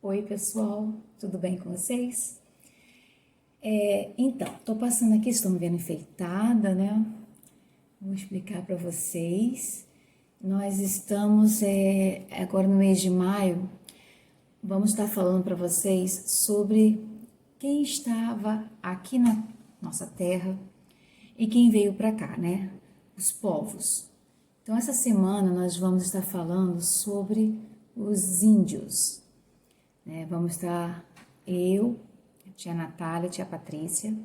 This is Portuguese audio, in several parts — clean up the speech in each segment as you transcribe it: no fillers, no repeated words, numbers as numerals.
Oi, pessoal, tudo bem com vocês? Então, tô passando aqui, estão me vendo enfeitada, né? Vou explicar para vocês. Nós estamos agora no mês de maio, vamos estar falando para vocês sobre quem estava aqui na nossa terra e quem veio para cá, né? Os povos. Então, essa semana nós vamos estar falando sobre os índios, né? Vamos estar eu, a tia Natália, a tia Patrícia,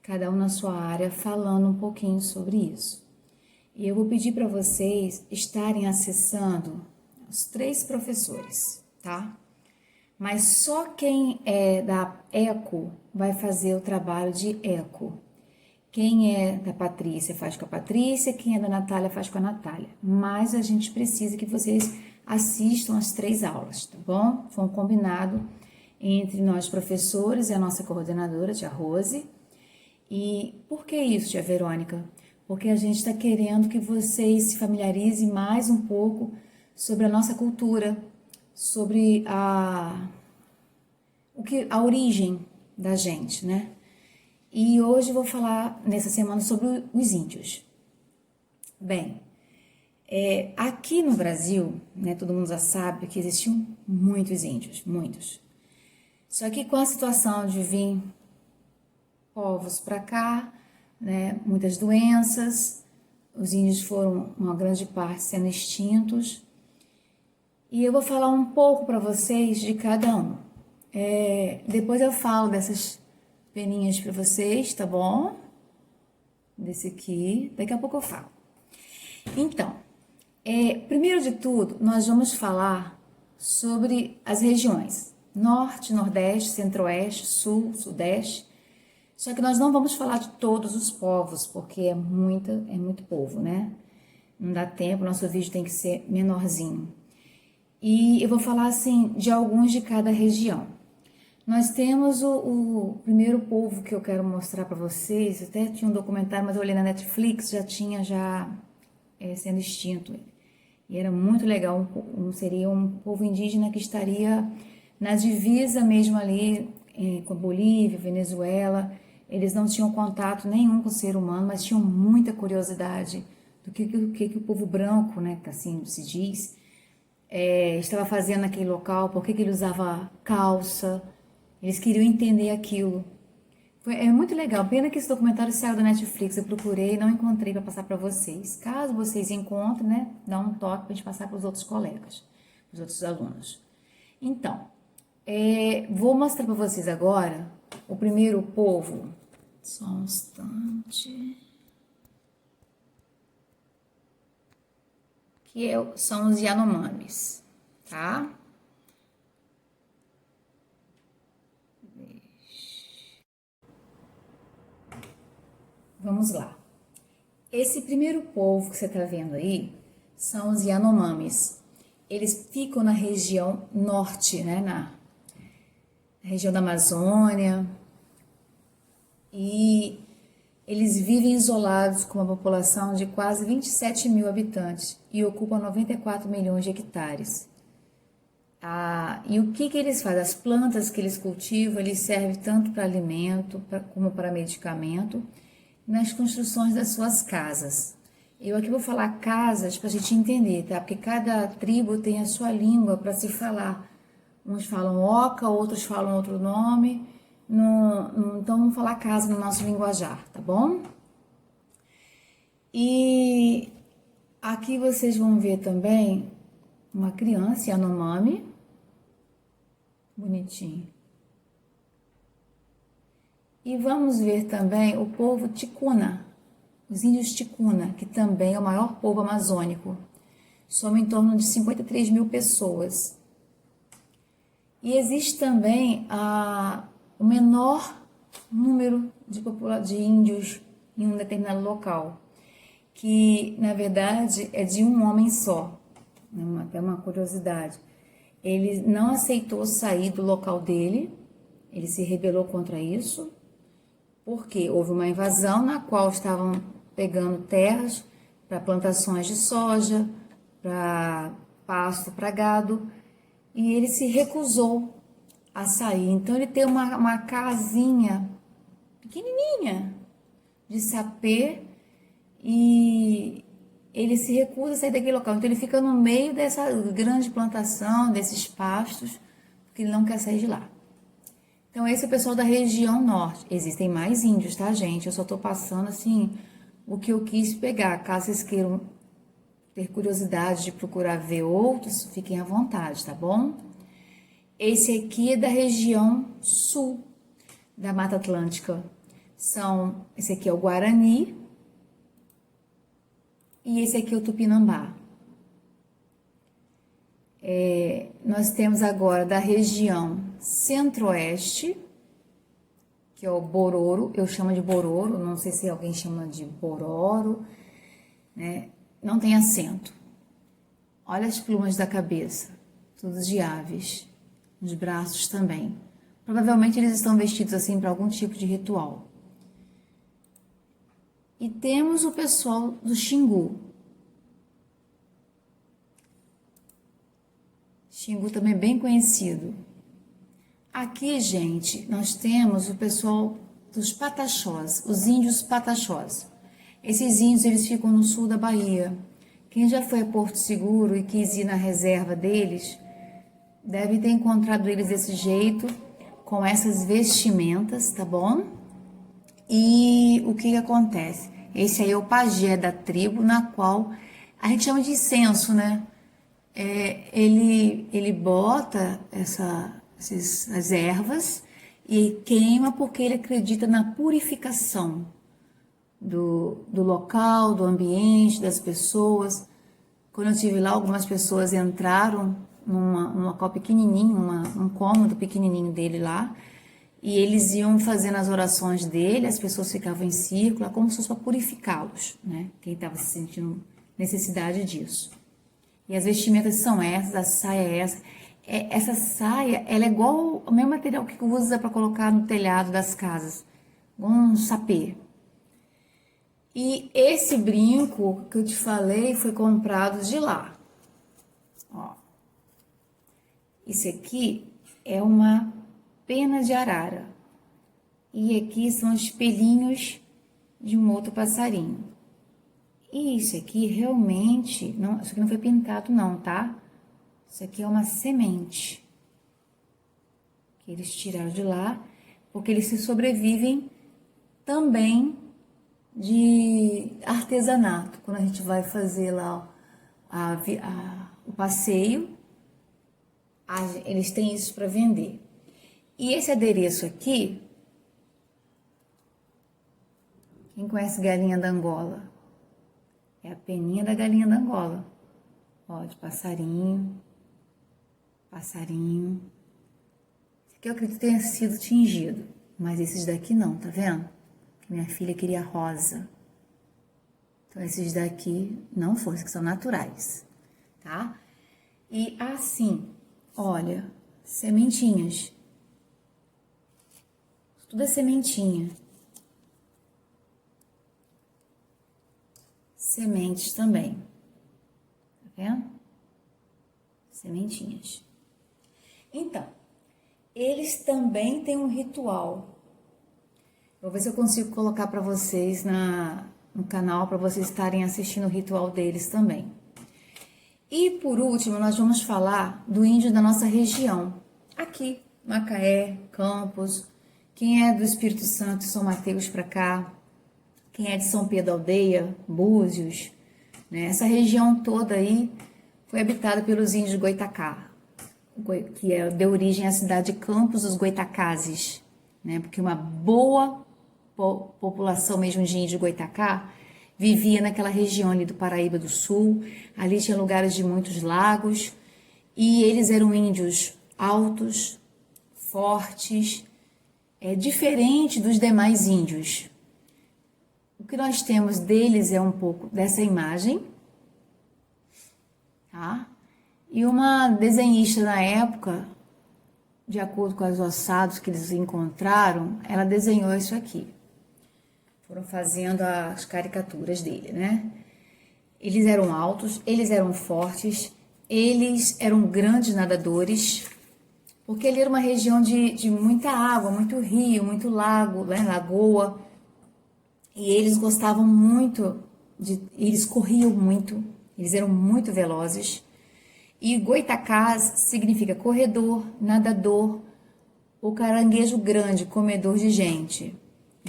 cada um na sua área, falando um pouquinho sobre isso. E eu vou pedir para vocês estarem acessando os 3 professores, tá? Mas só quem é da ECO vai fazer o trabalho de ECO. Quem é da Patrícia faz com a Patrícia, quem é da Natália faz com a Natália. Mas a gente precisa que vocês assistam as 3 aulas, tá bom? Foi um combinado entre nós professores e a nossa coordenadora, tia Rose. E por que isso, tia Verônica? Porque a gente está querendo que vocês se familiarizem mais um pouco sobre a nossa cultura, sobre a origem da gente, né? E hoje eu vou falar, nessa semana, sobre os índios. Bem, aqui no Brasil, né, todo mundo já sabe que existiam muitos índios, muitos. Só que com a situação de vir povos para cá, né, muitas doenças, os índios foram, uma grande parte, sendo extintos. E eu vou falar um pouco para vocês de cada um. Depois eu falo dessas peninhas para vocês, tá bom? Desse aqui, daqui a pouco eu falo. Então, primeiro de tudo, nós vamos falar sobre as regiões Norte, Nordeste, Centro-Oeste, Sul, Sudeste. Só que nós não vamos falar de todos os povos, porque é muito povo, né? Não dá tempo, nosso vídeo tem que ser menorzinho. E eu vou falar assim de alguns de cada região. Nós temos o primeiro povo que eu quero mostrar para vocês. Até tinha um documentário, mas eu olhei na Netflix, já tinha sendo extinto. E era muito legal, seria um povo indígena que estaria na divisa mesmo ali com a Bolívia, Venezuela. Eles não tinham contato nenhum com o ser humano, mas tinham muita curiosidade do que o povo branco, né, que assim se diz, estava fazendo naquele local, por que ele usava calça. Eles queriam entender aquilo. É muito legal. Pena que esse documentário saiu da Netflix. Eu procurei e não encontrei para passar para vocês. Caso vocês encontrem, né, dá um toque para a gente passar para os outros colegas, os outros alunos. Então, vou mostrar para vocês agora o primeiro povo. Só um instante. São os Yanomamis, tá? Vamos lá. Esse primeiro povo que você está vendo aí são os Yanomamis. Eles ficam na região norte, né, na região da Amazônia, e eles vivem isolados com uma população de quase 27 mil habitantes e ocupam 94 milhões de hectares. E o que eles fazem? As plantas que eles cultivam, eles servem tanto para alimento como para medicamento nas construções das suas casas. Eu aqui vou falar casas para a gente entender, tá? Porque cada tribo tem a sua língua para se falar. Uns falam oca, outros falam outro nome. Então vamos falar casa no nosso linguajar, tá bom? E aqui vocês vão ver também uma criança, Yanomami, bonitinho. E vamos ver também o povo Ticuna, os índios Ticuna, que também é o maior povo amazônico. Soma em torno de 53 mil pessoas. E existe também o menor número de índios em um determinado local, que na verdade é de um homem só. Até uma curiosidade. Ele não aceitou sair do local dele, ele se rebelou contra isso, porque houve uma invasão na qual estavam pegando terras para plantações de soja, para pasto para gado, e ele se recusou açaí. Então ele tem uma casinha pequenininha de sapê e ele se recusa a sair daquele local. Então ele fica no meio dessa grande plantação, desses pastos, porque ele não quer sair de lá. Então esse é o pessoal da região norte. Existem mais índios, tá, gente? Eu só tô passando assim o que eu quis pegar. Caso vocês queiram ter curiosidade de procurar ver outros, fiquem à vontade, tá bom? Esse aqui é da região sul da Mata Atlântica. Esse aqui é o Guarani e esse aqui é o Tupinambá. Nós temos agora da região centro-oeste, que é o Bororo, eu chamo de Bororo, não sei se alguém chama de Bororo, né? Não tem acento. Olha as plumas da cabeça, tudo de aves, os braços também. Provavelmente eles estão vestidos assim para algum tipo de ritual. E temos o pessoal do Xingu. Xingu também é bem conhecido. Aqui, gente, nós temos o pessoal dos Pataxós, os índios Pataxós. Esses índios, eles ficam no sul da Bahia. Quem já foi a Porto Seguro e quis ir na reserva deles, deve ter encontrado eles desse jeito, com essas vestimentas, tá bom? E o que acontece? Esse aí é o pajé da tribo, na qual a gente chama de incenso, né? Ele bota as ervas e queima porque ele acredita na purificação do local, do ambiente, das pessoas. Quando eu estive lá, algumas pessoas entraram num local pequenininho, um cômodo pequenininho dele lá, e eles iam fazendo as orações dele, as pessoas ficavam em círculo, como se fosse para purificá-los, né? Quem estava se sentindo necessidade disso. E as vestimentas são essas, a saia é essa. Essa saia, ela é igual o mesmo material que usa para colocar no telhado das casas, um sapê. E esse brinco que eu te falei foi comprado de lá. Ó. Isso aqui é uma pena de arara. E aqui são os pelinhos de um outro passarinho. E isso aqui realmente, não, isso aqui não foi pintado não, tá? Isso aqui é uma semente que eles tiraram de lá, porque eles se sobrevivem também de artesanato. Quando a gente vai fazer lá o passeio, eles têm isso para vender. E esse adereço aqui, quem conhece galinha da Angola? É a peninha da galinha da Angola. Ó, de passarinho. Passarinho. Esse aqui eu acredito que tenha sido tingido, mas esses daqui não, tá vendo? Minha filha queria rosa. Então esses daqui não foram, que são naturais, tá? E assim, olha, sementinhas. Tudo é sementinha. Sementes também. Tá vendo? Sementinhas. Então, eles também têm um ritual. Vou ver se eu consigo colocar para vocês no canal, para vocês estarem assistindo o ritual deles também. E por último, nós vamos falar do índio da nossa região. Aqui, Macaé, Campos, quem é do Espírito Santo, São Mateus para cá, quem é de São Pedro Aldeia, Búzios, né? Essa região toda aí foi habitada pelos índios Goitacá, que deu origem à cidade de Campos dos Goitacazes, né? Porque uma boa população mesmo de índio Goitacá vivia naquela região ali do Paraíba do Sul. Ali tinha lugares de muitos lagos e eles eram índios altos, fortes, diferente dos demais índios. O que nós temos deles é um pouco dessa imagem, tá? E uma desenhista na época, de acordo com os ossados que eles encontraram, ela desenhou isso aqui. Foram fazendo as caricaturas dele, né? Eles eram altos, eles eram fortes, eles eram grandes nadadores, porque ali era uma região de muita água, muito rio, muito lago, né, lagoa, e eles gostavam muito, eles corriam muito, eles eram muito velozes, e goitacás significa corredor, nadador, ou caranguejo grande, comedor de gente.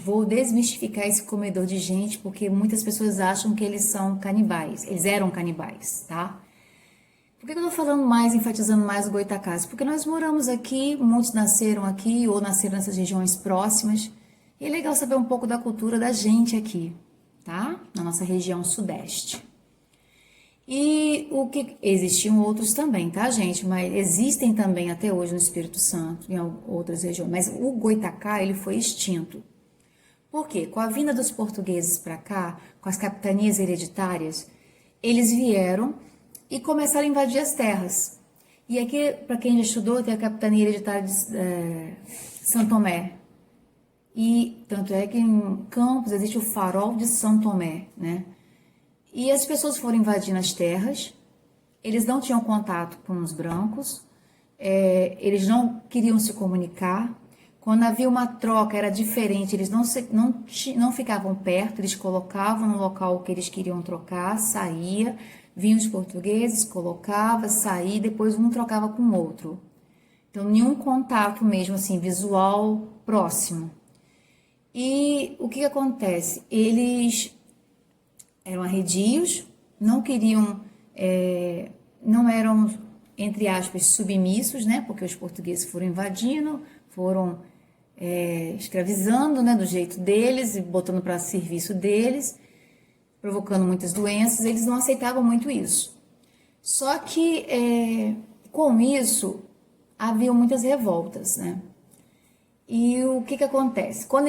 Vou desmistificar esse comedor de gente, porque muitas pessoas acham que eles são canibais, eles eram canibais, tá? Por que eu tô falando mais, enfatizando mais o Goitacás? Porque nós moramos aqui, muitos nasceram aqui ou nasceram nessas regiões próximas. E é legal saber um pouco da cultura da gente aqui, tá? Na nossa região sudeste. E o que existiam outros também, tá, gente? Mas existem também até hoje no Espírito Santo, em outras regiões. Mas o Goitacá, ele foi extinto. Por quê? Com a vinda dos portugueses para cá, com as capitanias hereditárias, eles vieram e começaram a invadir as terras. E aqui, para quem já estudou, tem a capitania hereditária de São Tomé. E tanto é que em Campos existe o farol de São Tomé, né? E as pessoas foram invadindo as terras, eles não tinham contato com os brancos, eles não queriam se comunicar. Quando havia uma troca, era diferente, eles não ficavam perto, eles colocavam no local que eles queriam trocar, saía, vinham os portugueses, colocava, saía, depois um trocava com o outro. Então, nenhum contato mesmo, assim, visual próximo. E o que acontece? Eles eram arredios, não queriam, não eram, entre aspas, submissos, né? Porque os portugueses foram invadindo, foram escravizando, né? Do jeito deles e botando para serviço deles, provocando muitas doenças. Eles não aceitavam muito isso. Só que com isso havia muitas revoltas, né? E o que acontece? Quando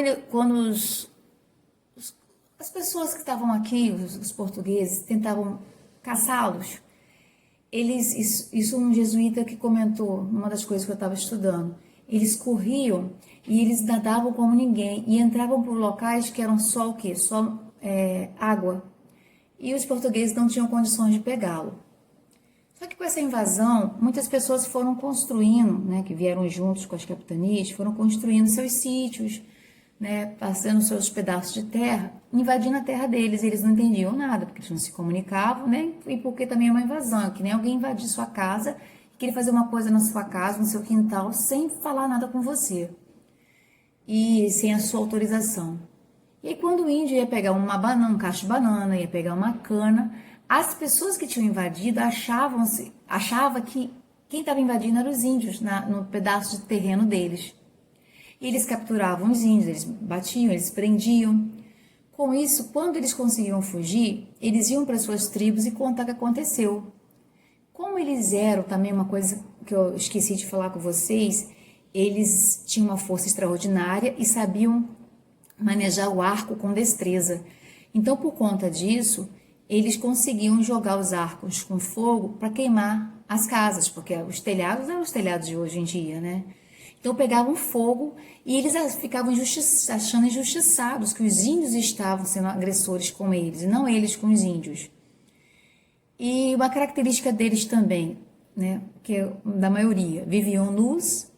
as pessoas que estavam aqui, os portugueses, tentavam caçá-los, isso um jesuíta que comentou, uma das coisas que eu estava estudando, eles corriam e eles nadavam como ninguém e entravam por locais que eram só o quê? Só água. E os portugueses não tinham condições de pegá-lo. Só que com essa invasão, muitas pessoas foram construindo, né, que vieram juntos com as capitanias, foram construindo seus sítios, né, passando seus pedaços de terra, invadindo a terra deles. Eles não entendiam nada, porque eles não se comunicavam, né, e porque também é uma invasão, que nem alguém invadir sua casa e querer fazer uma coisa na sua casa, no seu quintal, sem falar nada com você e sem a sua autorização. E aí, quando o índio ia pegar uma banana, um cacho de banana, ia pegar uma cana, as pessoas que tinham invadido achavam que quem estava invadindo eram os índios no pedaço de terreno deles. E eles capturavam os índios, eles batiam, eles prendiam. Com isso, quando eles conseguiam fugir, eles iam para suas tribos e contar o que aconteceu. Como eles eram, também uma coisa que eu esqueci de falar com vocês, eles tinham uma força extraordinária e sabiam manejar o arco com destreza. Então, por conta disso, eles conseguiam jogar os arcos com fogo para queimar as casas, porque os telhados eram os telhados de hoje em dia, né? Então pegavam fogo e eles ficavam achando injustiçados que os índios estavam sendo agressores com eles, e não eles com os índios. E uma característica deles também, né, que da maioria, viviam nus,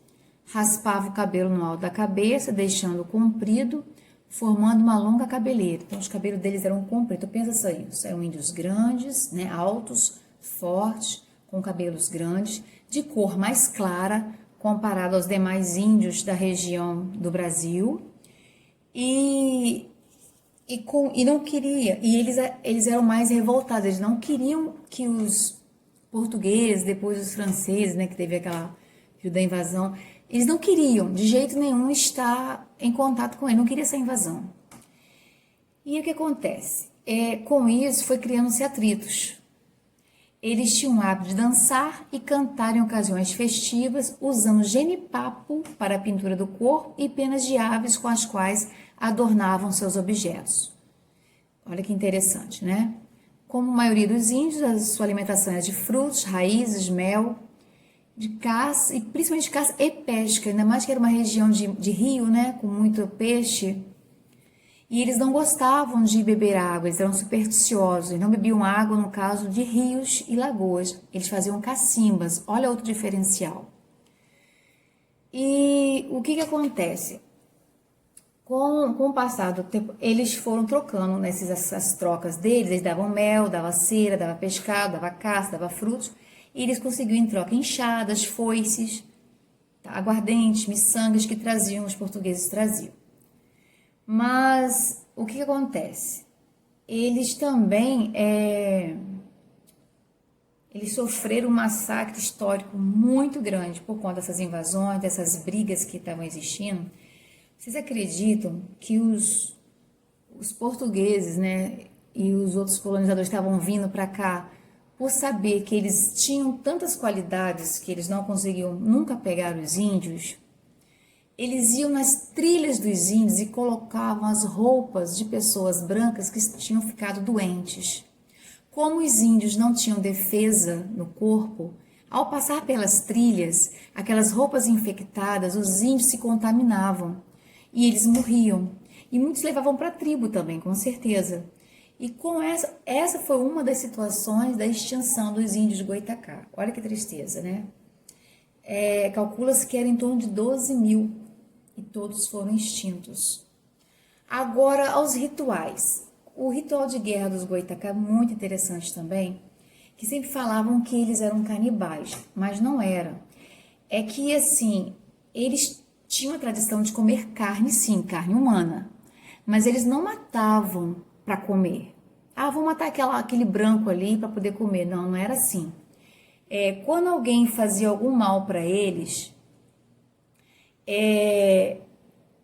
raspavam o cabelo no alto da cabeça, deixando comprido, formando uma longa cabeleira. Então, os cabelos deles eram compridos. Então, pensa isso, eram índios grandes, né, altos, fortes, com cabelos grandes, de cor mais clara, comparado aos demais índios da região do Brasil. E não queria, e eles eram mais revoltados, eles não queriam que os portugueses, depois os franceses, né, que teve aquela da invasão, eles não queriam de jeito nenhum estar em contato com ele, não queria essa invasão. E o que acontece? Com isso foi criando-se atritos. Eles tinham o hábito de dançar e cantar em ocasiões festivas, usando genipapo para a pintura do corpo e penas de aves com as quais adornavam seus objetos. Olha que interessante, né? Como a maioria dos índios, a sua alimentação é de frutos, raízes, mel, de caça, e principalmente caça e pesca, ainda mais que era uma região de rio, né, com muito peixe. E eles não gostavam de beber água, eles eram supersticiosos, eles não bebiam água no caso de rios e lagoas, eles faziam cacimbas, olha outro diferencial. E o que acontece? Com o passar do tempo, eles foram trocando essas trocas deles, eles davam mel, davam cera, davam pescado, davam caça, davam frutos, e eles conseguiam em troca enxadas, foices, tá, aguardentes, miçangas que traziam, os portugueses traziam. Mas o que acontece? Eles também eles sofreram um massacre histórico muito grande por conta dessas invasões, dessas brigas que estavam existindo. Vocês acreditam que os portugueses, né, e os outros colonizadores estavam vindo para cá por saber que eles tinham tantas qualidades que eles não conseguiam nunca pegar os índios? Eles iam nas trilhas dos índios e colocavam as roupas de pessoas brancas que tinham ficado doentes. Como os índios não tinham defesa no corpo, ao passar pelas trilhas, aquelas roupas infectadas, os índios se contaminavam e eles morriam. E muitos levavam para a tribo também, com certeza. E com essa foi uma das situações da extinção dos índios Goitacá. Olha que tristeza, né? Calcula-se que era em torno de 12 mil e todos foram extintos. Agora, aos rituais. O ritual de guerra dos Goitacá é muito interessante também, que sempre falavam que eles eram canibais, mas não eram. É que, assim, eles tinham a tradição de comer carne, sim, carne humana, mas eles não matavam para comer. Ah, vou matar aquele branco ali para poder comer. Não, não era assim. Quando alguém fazia algum mal para eles,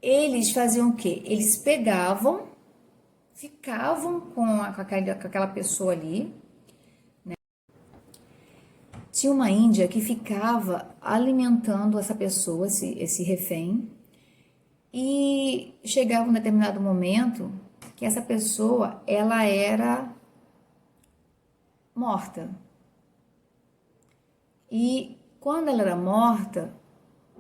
eles faziam o quê? Eles pegavam, ficavam com aquela pessoa ali. Tinha uma índia que ficava alimentando essa pessoa, esse refém, e chegava um determinado momento que essa pessoa ela era morta. E quando ela era morta,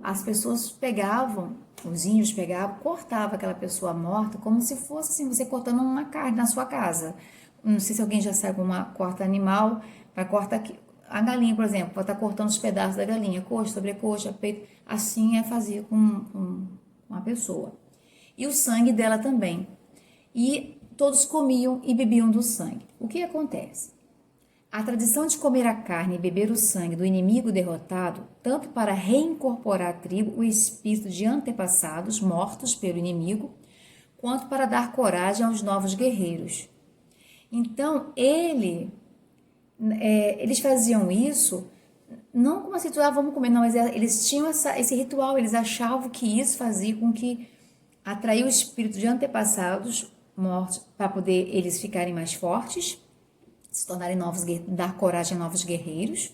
as pessoas pegavam, os índios pegavam, cortavam aquela pessoa morta como se fosse assim, você cortando uma carne na sua casa. Não sei se alguém já sabe como corta animal, vai cortar aqui. A galinha, por exemplo, vai estar cortando os pedaços da galinha, coxa, sobrecoxa, peito. Assim fazia com uma pessoa. E o sangue dela também. E todos comiam e bebiam do sangue. O que acontece? A tradição de comer a carne e beber o sangue do inimigo derrotado, tanto para reincorporar à tribo o espírito de antepassados mortos pelo inimigo, quanto para dar coragem aos novos guerreiros. Então, eles faziam isso não como assim, vamos comer, não, mas eles tinham esse ritual, eles achavam que isso fazia com que atrair o espírito de antepassados mortos para poder eles ficarem mais fortes, se tornarem novos, dar coragem a novos guerreiros,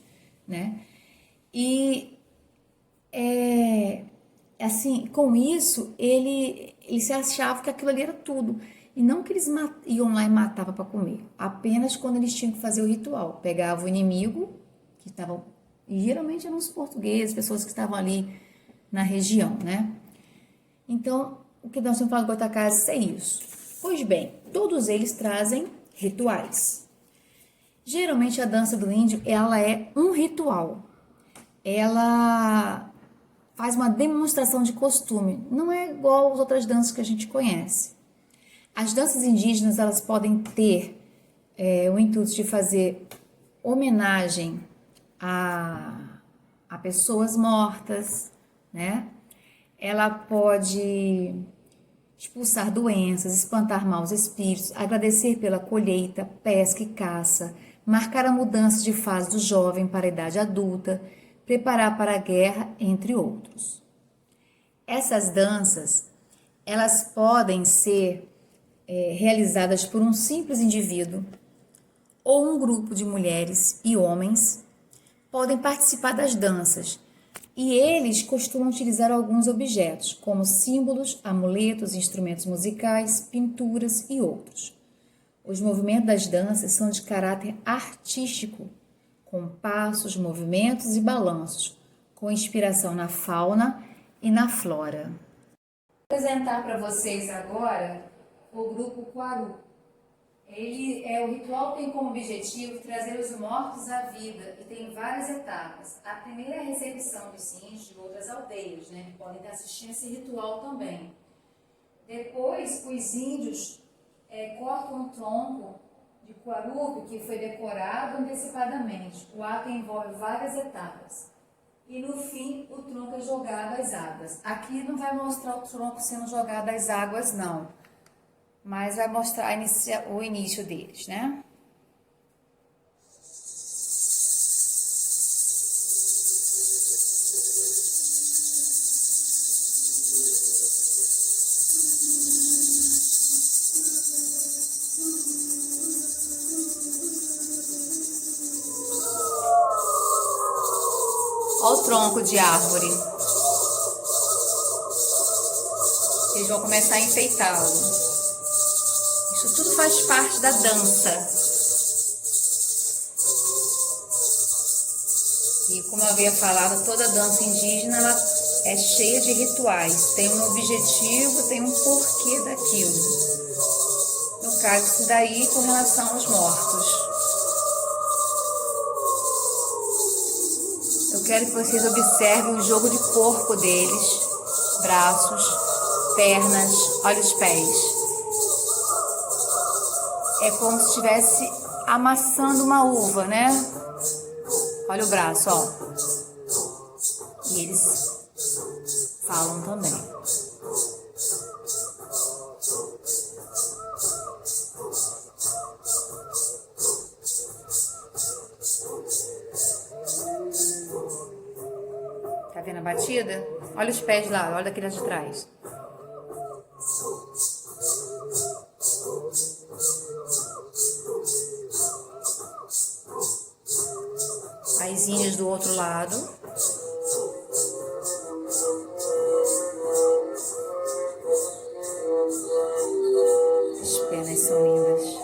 né? E assim, com isso, ele se achava que aquilo ali era tudo. E não que eles iam lá e matavam para comer, apenas quando eles tinham que fazer o ritual. Pegava o inimigo, que estavam, e geralmente eram os portugueses, pessoas que estavam ali na região, né? Então, o que nós temos falado de Goitacazes é isso. Pois bem, todos eles trazem rituais. Geralmente a dança do índio, ela é um ritual. Ela faz uma demonstração de costume. Não é igual às outras danças que a gente conhece. As danças indígenas, elas podem ter o intuito de fazer homenagem a pessoas mortas, né? Ela pode expulsar doenças, espantar maus espíritos, agradecer pela colheita, pesca e caça, marcar a mudança de fase do jovem para a idade adulta, preparar para a guerra, entre outros. Essas danças, elas podem ser realizadas por um simples indivíduo ou um grupo de mulheres e homens podem participar das danças e eles costumam utilizar alguns objetos, como símbolos, amuletos, instrumentos musicais, pinturas e outros. Os movimentos das danças são de caráter artístico, com passos, movimentos e balanços, com inspiração na fauna e na flora. Vou apresentar para vocês agora o grupo Quaru. O ritual tem como objetivo trazer os mortos à vida e tem várias etapas. A primeira é a recepção dos índios de outras aldeias, né, que podem estar assistindo esse ritual também. Depois, os índios cortam um tronco de cuarupi que foi decorado antecipadamente. O ato envolve várias etapas. E no fim, o tronco é jogado às águas. Aqui não vai mostrar o tronco sendo jogado às águas, não. Mas vai mostrar o início deles, né? Olha o tronco de árvore. Eles vão começar a enfeitá-lo. Isso tudo faz parte da dança. E como eu havia falado, toda dança indígena ela é cheia de rituais. Tem um objetivo, tem um porquê daquilo. No caso, isso daí com relação aos mortos. Eu quero que vocês observem o jogo de corpo deles. Braços, pernas, olha os pés. É como se estivesse amassando uma uva, né? Olha o braço, ó. E eles falam também. Tá vendo a batida? Olha os pés lá, olha daquele de trás. As índias do outro lado. As penas são lindas.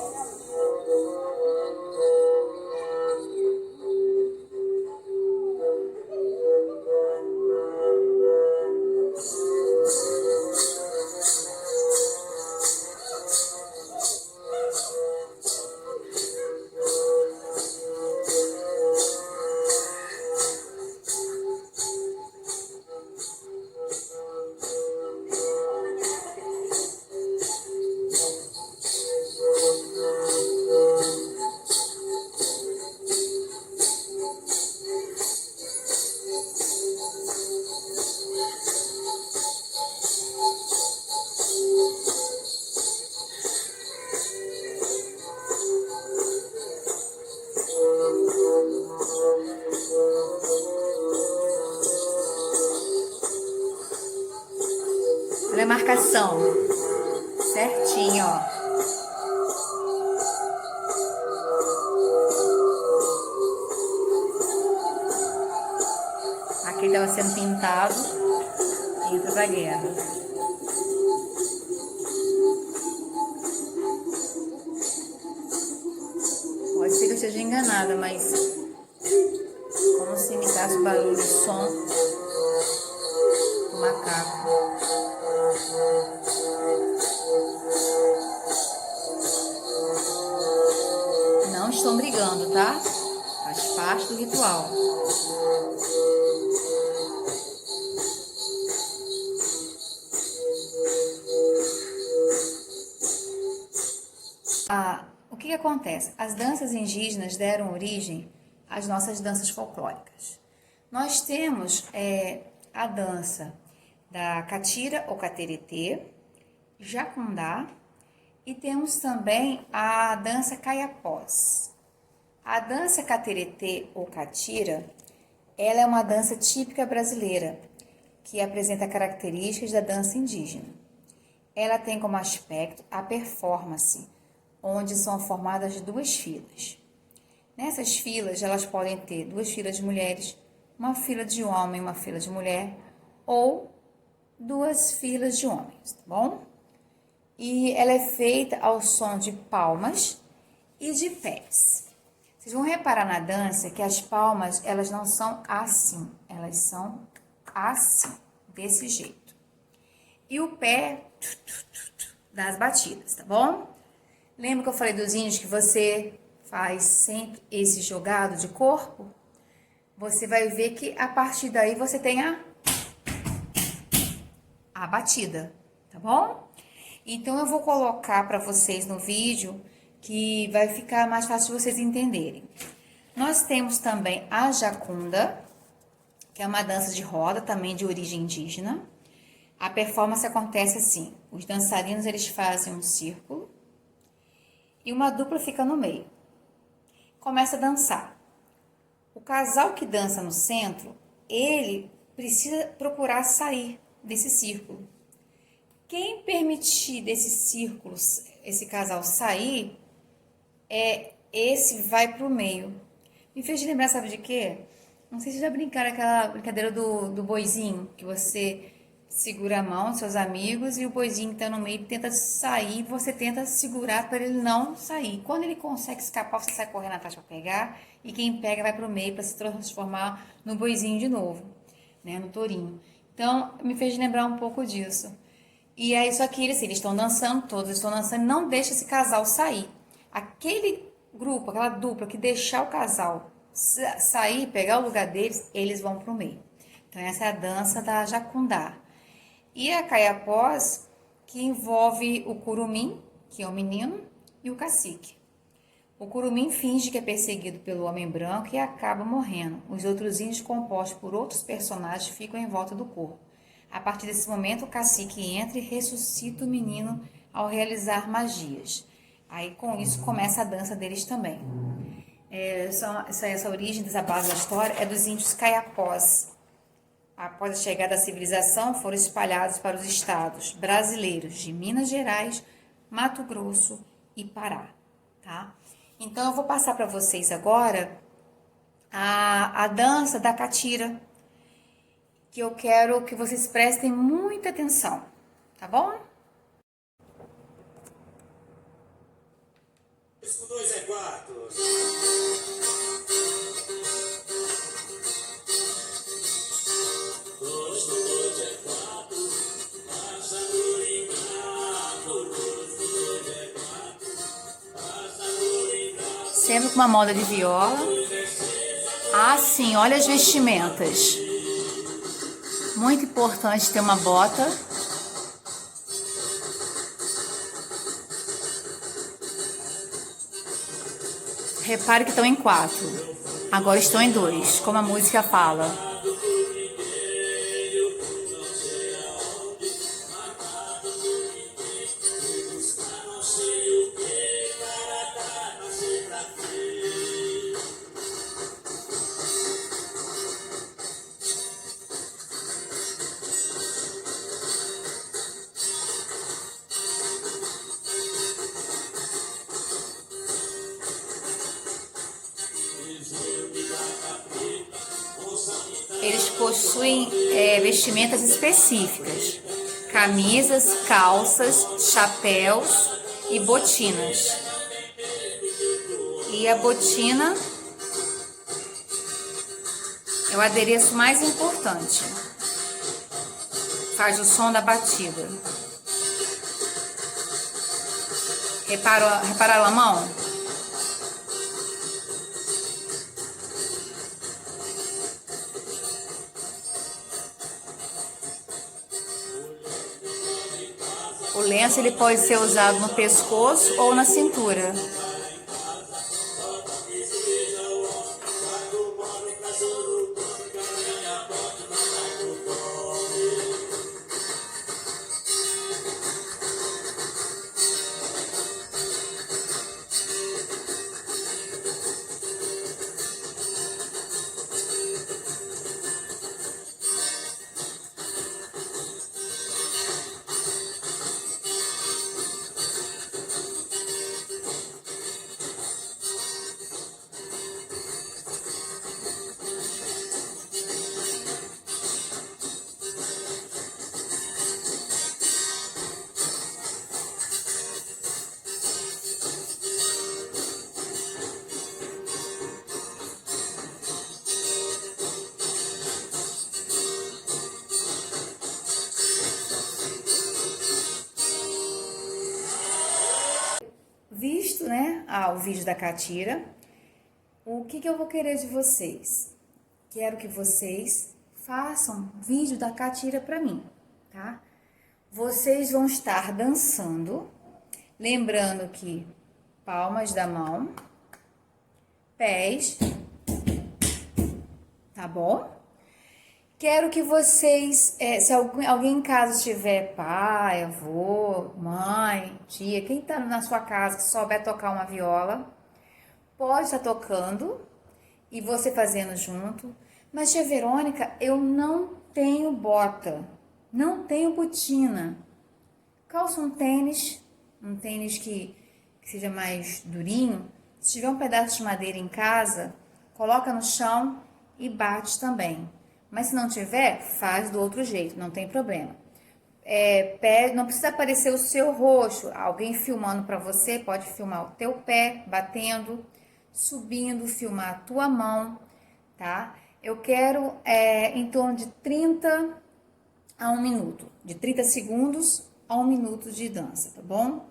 Olha a marcação. Certinho, ó. Aqui estava sendo pintado. Entra pra guerra. Pode ser que eu esteja enganada, mas como se imitasse o barulho, o som do macaco. Não estão brigando, tá? Faz parte do ritual. O que acontece? As danças indígenas deram origem às nossas danças folclóricas. Nós temos a dança da catira ou cateretê, jacundá, e temos também a dança caiapós. A dança cateretê ou catira, ela é uma dança típica brasileira, que apresenta características da dança indígena. Ela tem como aspecto a performance, onde são formadas duas filas. Nessas filas, elas podem ter duas filas de mulheres, uma fila de homem e uma fila de mulher, ou duas filas de homens, tá bom? E ela é feita ao som de palmas e de pés. Vocês vão reparar na dança que as palmas, elas não são assim, elas são assim, desse jeito. E o pé das batidas, tá bom? Lembra que eu falei dos índios que você faz sempre esse jogado de corpo? Você vai ver que a partir daí você tem a batida, tá bom? Então eu vou colocar para vocês no vídeo que vai ficar mais fácil de vocês entenderem. Nós temos também a jacunda, que é uma dança de roda também de origem indígena. A performance acontece assim: os dançarinos eles fazem um círculo e uma dupla fica no meio. Começa a dançar. O casal que dança no centro, ele precisa procurar sair desse círculo. Quem permitir desse círculo, esse casal sair, esse vai pro meio. Me fez lembrar, sabe de quê? Não sei se já brincaram aquela brincadeira do boizinho, que você segura a mão dos seus amigos e o boizinho que tá no meio tenta sair, você tenta segurar para ele não sair. Quando ele consegue escapar, você sai correndo atrás para pegar e quem pega vai pro meio para se transformar no boizinho de novo, né, no tourinho. Então, me fez lembrar um pouco disso. E aí, só que eles estão dançando, todos estão dançando, não deixa esse casal sair. Aquele grupo, aquela dupla que deixar o casal sair, pegar o lugar deles, eles vão pro meio. Então, essa é a dança da jacundá. E a caiapós, que envolve o curumim, que é o menino, e o cacique. O curumim finge que é perseguido pelo homem branco e acaba morrendo. Os outros índios, compostos por outros personagens, ficam em volta do corpo. A partir desse momento, o cacique entra e ressuscita o menino ao realizar magias. Aí, com isso, começa a dança deles também. Essa origem dessa base da história é dos índios caiapós. Após a chegada da civilização, foram espalhados para os estados brasileiros de Minas Gerais, Mato Grosso e Pará, tá? Então, eu vou passar para vocês agora a dança da catira, que eu quero que vocês prestem muita atenção, tá bom? 2 é 4. Sempre com uma moda de viola. Ah, sim, olha as vestimentas. Muito importante ter uma bota. Repare que estão em 4. Agora estão em 2, como a música fala. Eles possuem vestimentas específicas, camisas, calças, chapéus e botinas. E a botina é o adereço mais importante, faz o som da batida. Repararam a mão? O lenço ele pode ser usado no pescoço ou na cintura. ao vídeo da catira. O que eu vou querer de vocês? Quero que vocês façam vídeo da catira para mim, tá? Vocês vão estar dançando, lembrando que palmas da mão, pés, tá bom? Quero que vocês, se alguém em casa tiver pai, avô, mãe, tia, quem tá na sua casa que souber tocar uma viola, pode estar tocando e você fazendo junto. Mas, tia Verônica, eu não tenho bota, não tenho botina. Calça um tênis que seja mais durinho. Se tiver um pedaço de madeira em casa, coloca no chão e bate também. Mas se não tiver, faz do outro jeito, não tem problema. Não precisa aparecer o seu rosto. Alguém filmando para você, pode filmar o teu pé batendo, subindo, filmar a tua mão, tá? Eu quero em torno de 30 a 1 minuto, de 30 segundos a 1 minuto de dança, tá bom?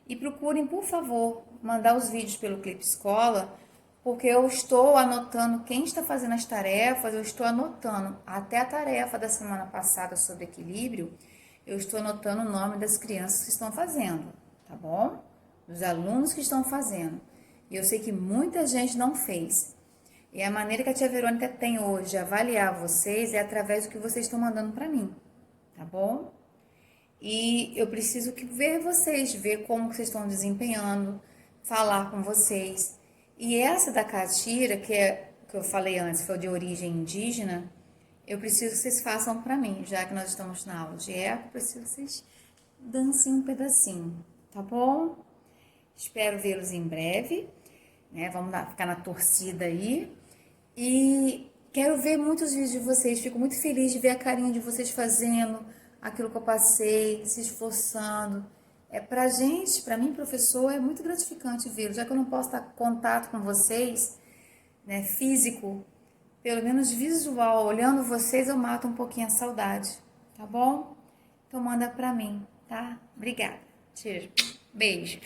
E procurem, por favor, mandar os vídeos pelo Clipe Escola, porque eu estou anotando quem está fazendo as tarefas, eu estou anotando até a tarefa da semana passada sobre equilíbrio, eu estou anotando o nome das crianças que estão fazendo, tá bom? Dos alunos que estão fazendo. E eu sei que muita gente não fez. E a maneira que a tia Verônica tem hoje de avaliar vocês é através do que vocês estão mandando para mim, tá bom? E eu preciso ver vocês, ver como vocês estão desempenhando, falar com vocês. E essa da catira, que eu falei antes, foi de origem indígena, eu preciso que vocês façam para mim, já que nós estamos na aula de eco, eu preciso que vocês dancem um pedacinho, tá bom? Espero vê-los em breve, né? Vamos ficar na torcida aí. E quero ver muitos vídeos de vocês, fico muito feliz de ver a carinha de vocês fazendo aquilo que eu passei, se esforçando. Pra gente, pra mim, professor, é muito gratificante ver, já que eu não posso estar em contato com vocês, né, físico, pelo menos visual, olhando vocês, eu mato um pouquinho a saudade, tá bom? Então manda pra mim, tá? Obrigada. Cheiro. Beijo.